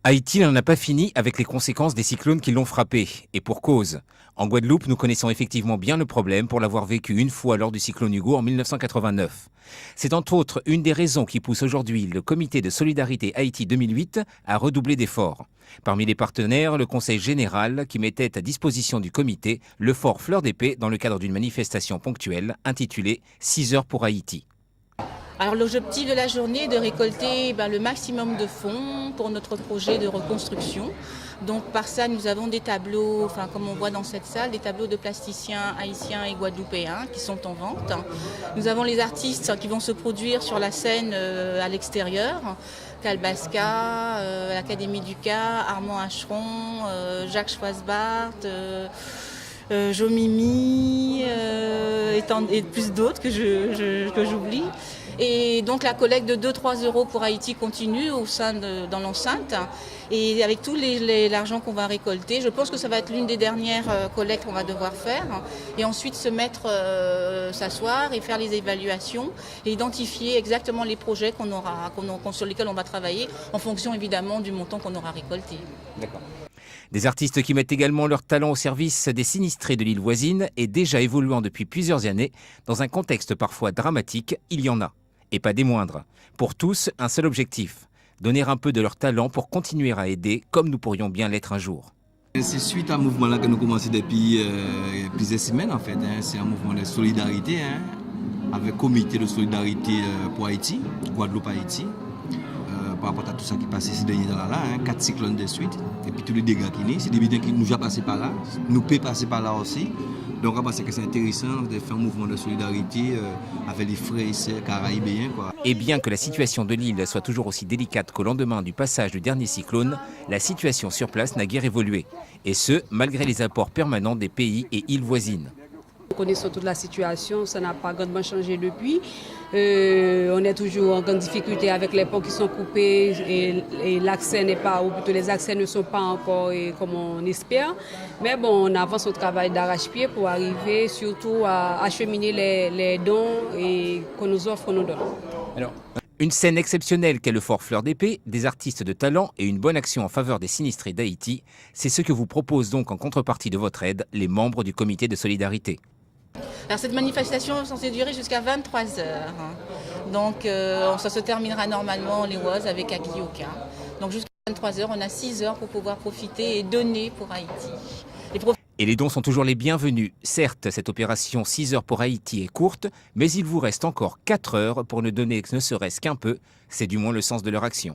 Haïti n'en a pas fini avec les conséquences des cyclones qui l'ont frappé. Et pour cause. En Guadeloupe, nous connaissons effectivement bien le problème pour l'avoir vécu une fois lors du cyclone Hugo en 1989. C'est entre autres une des raisons qui pousse aujourd'hui le Comité de solidarité Haïti 2008 à redoubler d'efforts. Parmi les partenaires, le Conseil général qui mettait à disposition du comité le fort Fleur d'Épée dans le cadre d'une manifestation ponctuelle intitulée 6 heures pour Haïti. Alors l'objectif de la journée est de récolter le maximum de fonds pour notre projet de reconstruction. Donc par ça, nous avons des tableaux, comme on voit dans cette salle, des tableaux de plasticiens haïtiens et guadeloupéens qui sont en vente. Nous avons les artistes qui vont se produire sur la scène à l'extérieur. Calbasca, l'Académie du Cas, Armand Acheron, Jacques Schwarzbart, Jomimi et plus d'autres que j'oublie. Et donc la collecte de 2-3 euros pour Haïti continue dans l'enceinte. Et avec tout l'argent qu'on va récolter, je pense que ça va être l'une des dernières collectes qu'on va devoir faire. Et ensuite s'asseoir et faire les évaluations et identifier exactement les projets sur lesquels on va travailler en fonction évidemment du montant qu'on aura récolté. D'accord. Des artistes qui mettent également leur talent au service des sinistrés de l'île voisine et déjà évoluant depuis plusieurs années dans un contexte parfois dramatique, il y en a. Et pas des moindres. Pour tous, un seul objectif, donner un peu de leur talent pour continuer à aider comme nous pourrions bien l'être un jour. C'est suite à un mouvement-là que nous commençons depuis plusieurs semaines en fait. C'est un mouvement de solidarité avec le comité de solidarité pour Haïti, Guadeloupe-Haïti. Par rapport à tout ça qui passe ces derniers temps-là, 4 cyclones de suite, et puis tous les dégâts qui naissent, c'est des biens qui nous ont passé par là, nous peut passer par là aussi. Donc on pense que c'est intéressant de faire un mouvement de solidarité avec les frères et sœurs caraïbéens. Et bien que la situation de l'île soit toujours aussi délicate qu'au lendemain du passage du dernier cyclone, la situation sur place n'a guère évolué. Et ce, malgré les apports permanents des pays et îles voisines. Nous connaissons toute la situation, ça n'a pas grandement changé depuis. On est toujours en grande difficulté avec les ponts qui sont coupés et l'accès n'est pas, ou plutôt les accès ne sont pas encore comme on espère. Mais bon, on avance au travail d'arrache-pied pour arriver surtout à acheminer les dons qu'on nous offre, qu'on nous donne. Alors, une scène exceptionnelle qu'est le fort Fleur d'Épée, des artistes de talent et une bonne action en faveur des sinistrés d'Haïti, c'est ce que vous proposent donc en contrepartie de votre aide les membres du comité de solidarité. Alors cette manifestation est censée durer jusqu'à 23 heures. Donc ça se terminera normalement en Léoise avec Akioka. Donc jusqu'à 23 heures, on a 6 heures pour pouvoir profiter et donner pour Haïti. Et les dons sont toujours les bienvenus. Certes, cette opération 6 heures pour Haïti est courte, mais il vous reste encore 4 heures pour ne donner ne serait-ce qu'un peu. C'est du moins le sens de leur action.